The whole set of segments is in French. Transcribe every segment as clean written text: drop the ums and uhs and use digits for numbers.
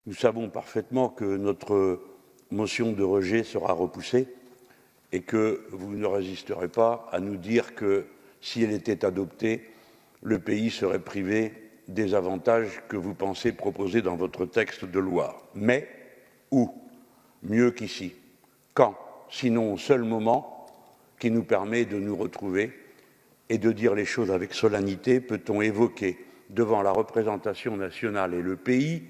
Nous savons parfaitement que notre motion de rejet sera repoussée et que vous ne résisterez pas à nous dire que si elle était adoptée, le pays serait privé des avantages que vous pensez proposer dans votre texte de loi. Mais où? Mieux qu'ici. Quand? Sinon au seul moment qui nous permet de nous retrouver et de dire les choses avec solennité, peut-on évoquer devant la représentation nationale et le pays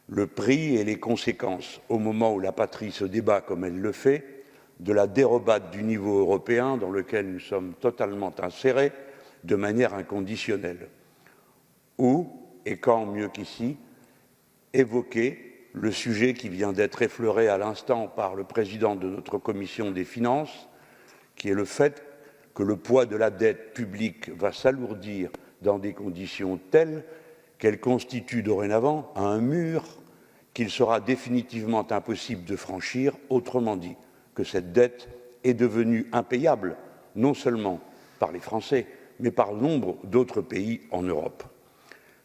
le prix et les conséquences, au moment où la patrie se débat comme elle le fait, de la dérobade du niveau européen dans lequel nous sommes totalement insérés de manière inconditionnelle. Où, et quand mieux qu'ici, évoquer le sujet qui vient d'être effleuré à l'instant par le président de notre commission des finances, qui est le fait que le poids de la dette publique va s'alourdir dans des conditions telles qu'elle constitue dorénavant un mur qu'il sera définitivement impossible de franchir, autrement dit que cette dette est devenue impayable, non seulement par les Français, mais par nombre d'autres pays en Europe.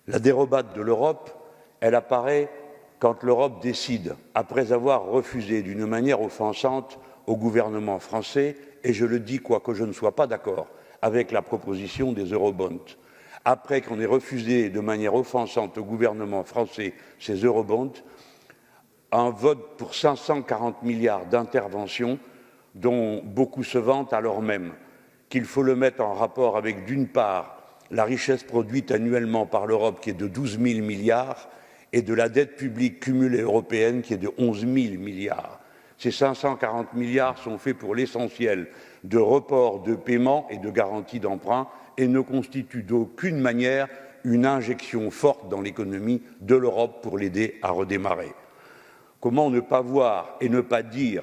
La dérobade de l'Europe, elle apparaît quand l'Europe décide, après avoir refusé d'une manière offensante au gouvernement français, et je le dis quoique je ne sois pas d'accord avec la proposition des eurobonds, après qu'on ait refusé de manière offensante au gouvernement français ces eurobonds, un vote pour 540 milliards d'interventions dont beaucoup se vantent alors même qu'il faut le mettre en rapport avec, d'une part, la richesse produite annuellement par l'Europe qui est de 12 000 milliards et de la dette publique cumulée européenne qui est de 11 000 milliards. Ces 540 milliards sont faits pour l'essentiel de reports de paiement et de garanties d'emprunt et ne constituent d'aucune manière une injection forte dans l'économie de l'Europe pour l'aider à redémarrer. Comment ne pas voir et ne pas dire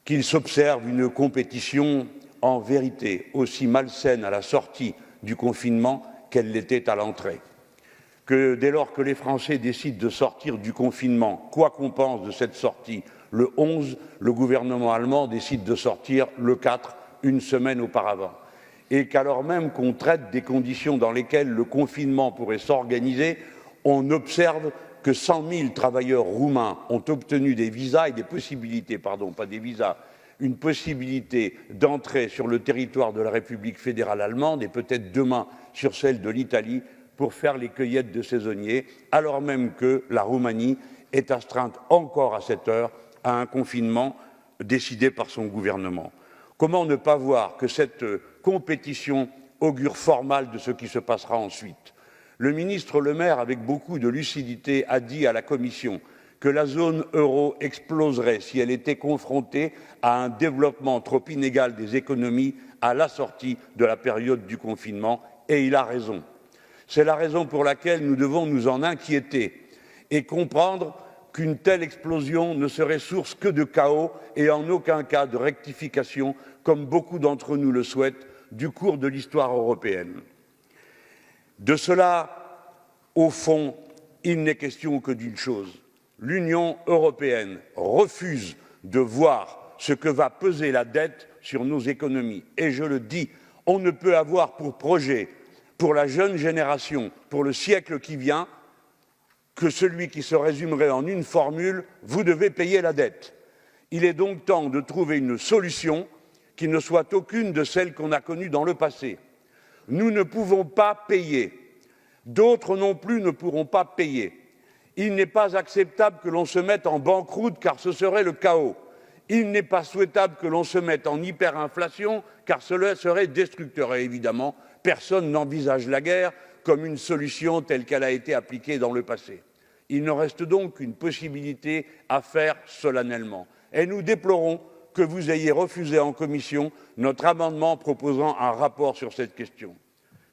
qu'il s'observe une compétition en vérité aussi malsaine à la sortie du confinement qu'elle l'était à l'entrée, que dès lors que les Français décident de sortir du confinement, quoi qu'on pense de cette sortie, le 11, le gouvernement allemand décide de sortir le 4, une semaine auparavant, et qu'alors même qu'on traite des conditions dans lesquelles le confinement pourrait s'organiser, on observe que 100 000 travailleurs roumains ont obtenu des visas et des possibilités, pardon, pas des visas, une possibilité d'entrer sur le territoire de la République fédérale allemande et peut-être demain sur celle de l'Italie pour faire les cueillettes de saisonniers, alors même que la Roumanie est astreinte encore à cette heure à un confinement décidé par son gouvernement. Comment ne pas voir que cette compétition augure fort mal de ce qui se passera ensuite? Le ministre Le Maire, avec beaucoup de lucidité, a dit à la Commission que la zone euro exploserait si elle était confrontée à un développement trop inégal des économies à la sortie de la période du confinement, et il a raison. C'est la raison pour laquelle nous devons nous en inquiéter et comprendre qu'une telle explosion ne serait source que de chaos et en aucun cas de rectification, comme beaucoup d'entre nous le souhaitent, du cours de l'histoire européenne. De cela, au fond, il n'est question que d'une chose. L'Union européenne refuse de voir ce que va peser la dette sur nos économies. Et je le dis, on ne peut avoir pour projet, pour la jeune génération, pour le siècle qui vient, que celui qui se résumerait en une formule « vous devez payer la dette ». Il est donc temps de trouver une solution qui ne soit aucune de celles qu'on a connues dans le passé. Nous ne pouvons pas payer. D'autres non plus ne pourront pas payer. Il n'est pas acceptable que l'on se mette en banqueroute car ce serait le chaos. Il n'est pas souhaitable que l'on se mette en hyperinflation car cela serait destructeur. Et évidemment, personne n'envisage la guerre comme une solution telle qu'elle a été appliquée dans le passé. Il ne reste donc qu'une possibilité à faire solennellement. Et nous déplorons que vous ayez refusé en commission notre amendement proposant un rapport sur cette question.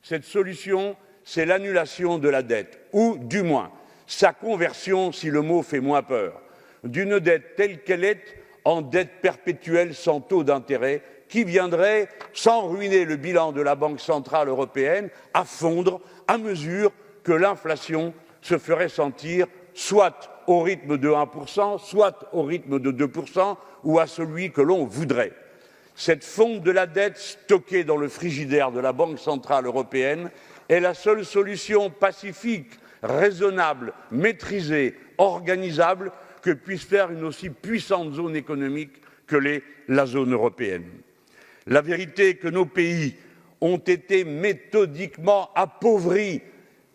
Cette solution, c'est l'annulation de la dette, ou du moins sa conversion, si le mot fait moins peur, d'une dette telle qu'elle est en dette perpétuelle sans taux d'intérêt, qui viendrait, sans ruiner le bilan de la Banque centrale européenne, à fondre à mesure que l'inflation se ferait sentir soit au rythme de 1%, soit au rythme de 2%, ou à celui que l'on voudrait. Cette fonte de la dette stockée dans le frigidaire de la Banque centrale européenne est la seule solution pacifique, raisonnable, maîtrisée, organisable que puisse faire une aussi puissante zone économique que l'est la zone européenne. La vérité est que nos pays ont été méthodiquement appauvris,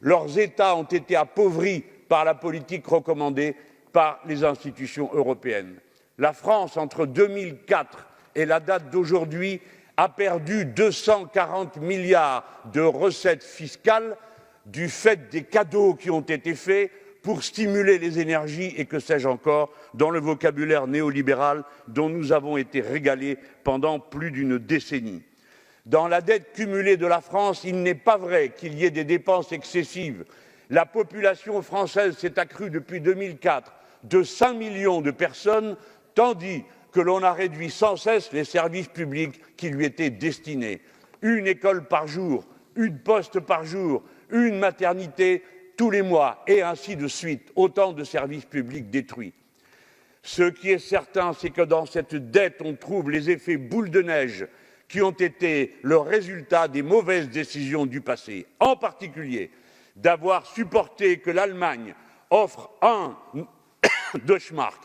leurs États ont été appauvris par la politique recommandée par les institutions européennes. La France, entre 2004 et la date d'aujourd'hui, a perdu 240 milliards de recettes fiscales du fait des cadeaux qui ont été faits pour stimuler les énergies et que sais-je encore, dans le vocabulaire néolibéral dont nous avons été régalés pendant plus d'une décennie. Dans la dette cumulée de la France, il n'est pas vrai qu'il y ait des dépenses excessives. La population française s'est accrue depuis 2004 de 5 millions de personnes, tandis que l'on a réduit sans cesse les services publics qui lui étaient destinés. Une école par jour, une poste par jour, une maternité tous les mois, et ainsi de suite, autant de services publics détruits. Ce qui est certain, c'est que dans cette dette, on trouve les effets boule de neige qui ont été le résultat des mauvaises décisions du passé, en particulier d'avoir supporté que l'Allemagne offre un Deutschmark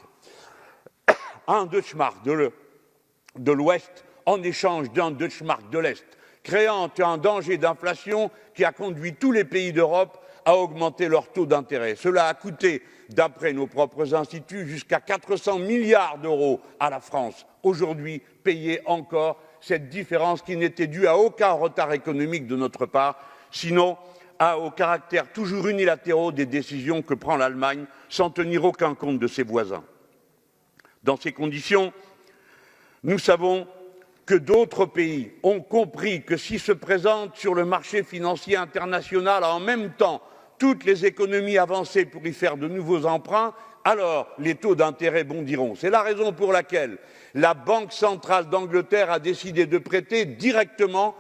de l'Ouest en échange d'un Deutschmark de l'Est, créant un danger d'inflation qui a conduit tous les pays d'Europe à augmenter leur taux d'intérêt. Cela a coûté, d'après nos propres instituts, jusqu'à 400 milliards d'euros à la France. Aujourd'hui, payer encore cette différence qui n'était due à aucun retard économique de notre part, sinon au caractère toujours unilatéraux des décisions que prend l'Allemagne sans tenir aucun compte de ses voisins. Dans ces conditions, nous savons que d'autres pays ont compris que si se présentent sur le marché financier international en même temps toutes les économies avancées pour y faire de nouveaux emprunts, alors les taux d'intérêt bondiront. C'est la raison pour laquelle la Banque centrale d'Angleterre a décidé de prêter directement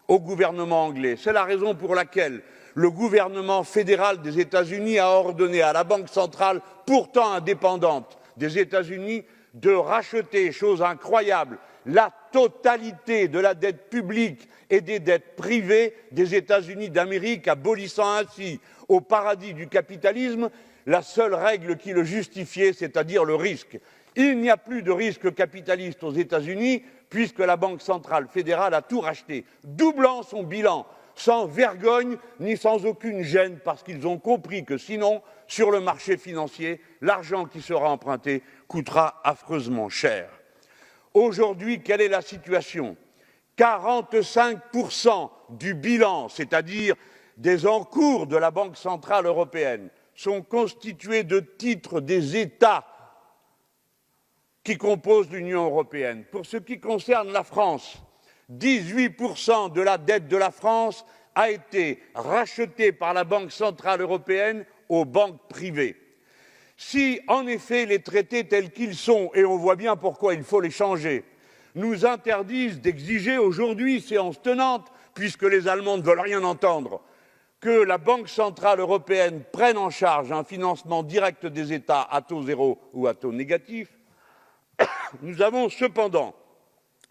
au gouvernement anglais. C'est la raison pour laquelle le gouvernement fédéral des États-Unis a ordonné à la Banque centrale, pourtant indépendante des États-Unis, de racheter, chose incroyable, la totalité de la dette publique et des dettes privées des États-Unis d'Amérique, abolissant ainsi au paradis du capitalisme la seule règle qui le justifiait, c'est-à-dire le risque. Il n'y a plus de risque capitaliste aux États-Unis puisque la Banque centrale fédérale a tout racheté, doublant son bilan, sans vergogne ni sans aucune gêne, parce qu'ils ont compris que sinon, sur le marché financier, l'argent qui sera emprunté coûtera affreusement cher. Aujourd'hui, quelle est la situation? 45% du bilan, c'est-à-dire des encours de la Banque centrale européenne, sont constitués de titres des États qui composent l'Union européenne. Pour ce qui concerne la France, 18% de la dette de la France a été rachetée par la Banque centrale européenne aux banques privées. Si, en effet, les traités tels qu'ils sont, et on voit bien pourquoi il faut les changer, nous interdisent d'exiger aujourd'hui, séance tenante, puisque les Allemands ne veulent rien entendre, que la Banque centrale européenne prenne en charge un financement direct des États à taux zéro ou à taux négatif, nous avons cependant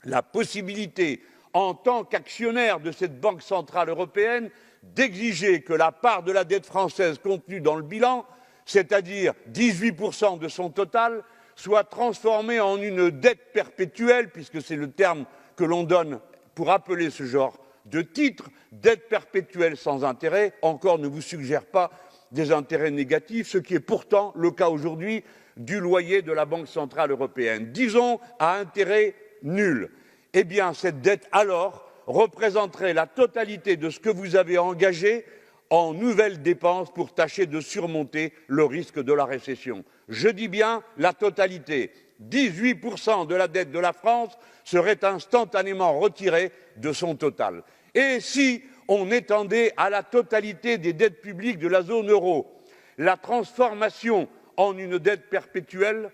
la possibilité, en tant qu'actionnaire de cette Banque centrale européenne, d'exiger que la part de la dette française contenue dans le bilan, c'est-à-dire 18% de son total, soit transformée en une dette perpétuelle, puisque c'est le terme que l'on donne pour appeler ce genre de titre, dette perpétuelle sans intérêt, encore ne vous suggère pas des intérêts négatifs, ce qui est pourtant le cas aujourd'hui du loyer de la Banque centrale européenne. Disons à intérêt nul. Eh bien, cette dette, alors, représenterait la totalité de ce que vous avez engagé en nouvelles dépenses pour tâcher de surmonter le risque de la récession. Je dis bien la totalité. 18% de la dette de la France serait instantanément retirée de son total. Et si on étendait à la totalité des dettes publiques de la zone euro la transformation en une dette perpétuelle,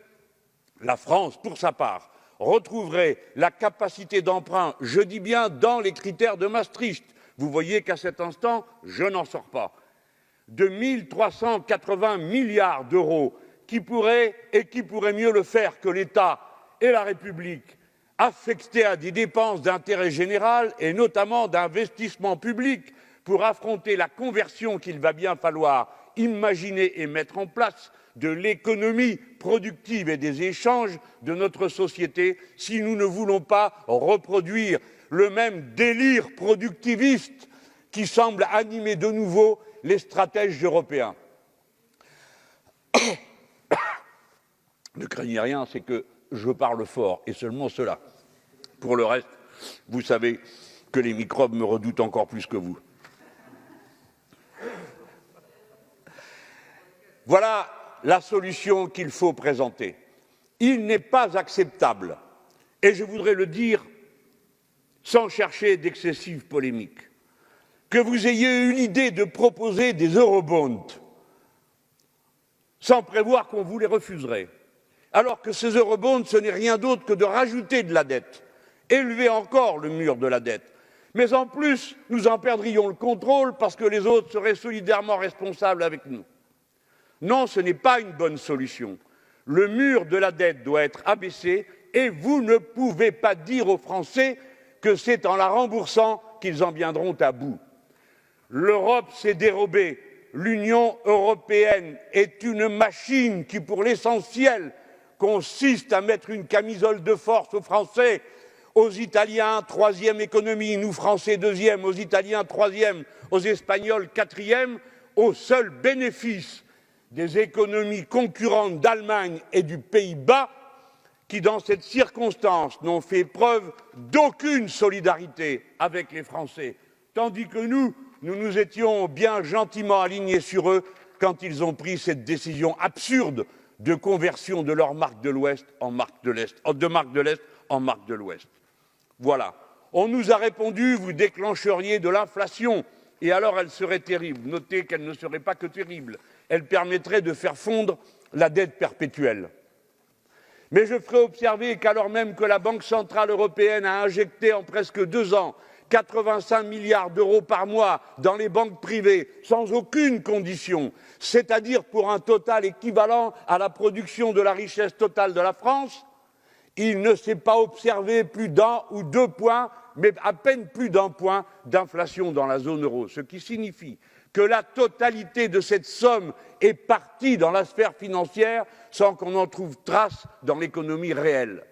la France, pour sa part, retrouverait la capacité d'emprunt, je dis bien dans les critères de Maastricht. Vous voyez qu'à cet instant, je n'en sors pas. De 1 380 milliards d'euros qui pourraient mieux le faire que l'État et la République, affectés à des dépenses d'intérêt général et notamment d'investissement public pour affronter la conversion qu'il va bien falloir imaginer et mettre en place de l'économie productive et des échanges de notre société si nous ne voulons pas reproduire le même délire productiviste qui semble animer de nouveau les stratèges européens. Ne craignez rien, c'est que je parle fort, et seulement cela. Pour le reste, vous savez que les microbes me redoutent encore plus que vous. Voilà la solution qu'il faut présenter. Il n'est pas acceptable, et je voudrais le dire sans chercher d'excessive polémique, que vous ayez eu l'idée de proposer des eurobonds sans prévoir qu'on vous les refuserait, alors que ces eurobonds, ce n'est rien d'autre que de rajouter de la dette, élever encore le mur de la dette. Mais en plus, nous en perdrions le contrôle parce que les autres seraient solidairement responsables avec nous. Non, ce n'est pas une bonne solution. Le mur de la dette doit être abaissé et vous ne pouvez pas dire aux Français que c'est en la remboursant qu'ils en viendront à bout. L'Europe s'est dérobée. L'Union européenne est une machine qui, pour l'essentiel, consiste à mettre une camisole de force aux Français, aux Italiens, troisième économie, nous Français deuxième, aux Italiens troisième, aux Espagnols quatrième, au seul bénéfice des économies concurrentes d'Allemagne et du Pays-Bas, qui, dans cette circonstance, n'ont fait preuve d'aucune solidarité avec les Français, tandis que nous nous étions bien gentiment alignés sur eux quand ils ont pris cette décision absurde de conversion de leur marque de l'Ouest en marque de l'Est, de marque de l'Est en marque de l'Ouest. Voilà. On nous a répondu, vous déclencheriez de l'inflation, et alors elle serait terrible. Notez qu'elle ne serait pas que terrible, elle permettrait de faire fondre la dette perpétuelle. Mais je ferai observer qu'alors même que la Banque centrale européenne a injecté en presque 2 ans 85 milliards d'euros par mois dans les banques privées, sans aucune condition, c'est-à-dire pour un total équivalent à la production de la richesse totale de la France, il ne s'est pas observé plus d'1 ou 2 points, mais à peine plus d'1 point d'inflation dans la zone euro, ce qui signifie que la totalité de cette somme est partie dans la sphère financière sans qu'on en trouve trace dans l'économie réelle.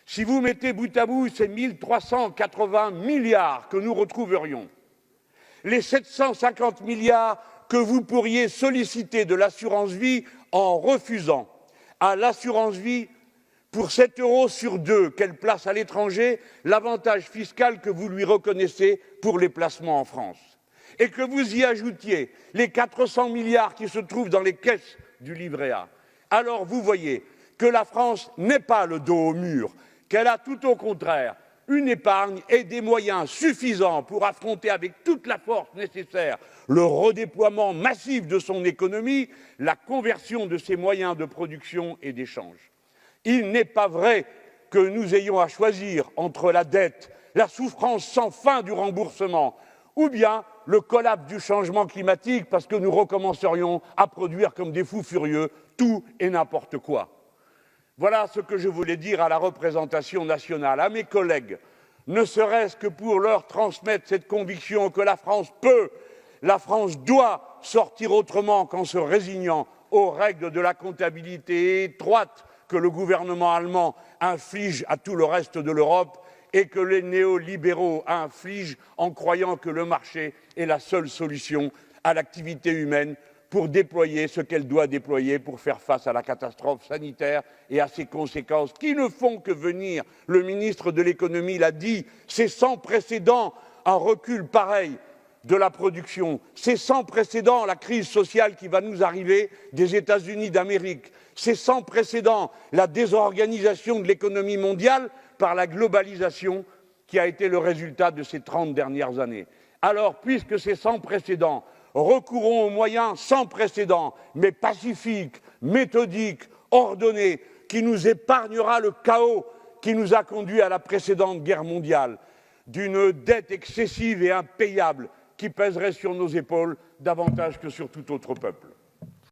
Si vous mettez bout à bout ces 1 380 milliards que nous retrouverions, les 750 milliards que vous pourriez solliciter de l'assurance vie en refusant à l'assurance vie, pour 7 € sur 2 qu'elle place à l'étranger, l'avantage fiscal que vous lui reconnaissez pour les placements en France, et que vous y ajoutiez les 400 milliards qui se trouvent dans les caisses du livret A, alors vous voyez que la France n'est pas le dos au mur, qu'elle a tout au contraire une épargne et des moyens suffisants pour affronter avec toute la force nécessaire le redéploiement massif de son économie, la conversion de ses moyens de production et d'échange. Il n'est pas vrai que nous ayons à choisir entre la dette, la souffrance sans fin du remboursement, ou bien le collapse du changement climatique parce que nous recommencerions à produire comme des fous furieux tout et n'importe quoi. Voilà ce que je voulais dire à la représentation nationale, à mes collègues, ne serait-ce que pour leur transmettre cette conviction que la France peut, la France doit sortir autrement qu'en se résignant aux règles de la comptabilité étroite que le gouvernement allemand inflige à tout le reste de l'Europe et que les néolibéraux infligent en croyant que le marché est la seule solution à l'activité humaine pour déployer ce qu'elle doit déployer pour faire face à la catastrophe sanitaire et à ses conséquences qui ne font que venir. Le ministre de l'économie l'a dit, c'est sans précédent un recul pareil de la production, c'est sans précédent la crise sociale qui va nous arriver des États-Unis d'Amérique, c'est sans précédent la désorganisation de l'économie mondiale par la globalisation qui a été le résultat de ces 30 dernières années. Alors, puisque c'est sans précédent, recourons aux moyens sans précédent, mais pacifiques, méthodiques, ordonnés, qui nous épargnera le chaos qui nous a conduits à la précédente guerre mondiale, d'une dette excessive et impayable qui pèserait sur nos épaules davantage que sur tout autre peuple.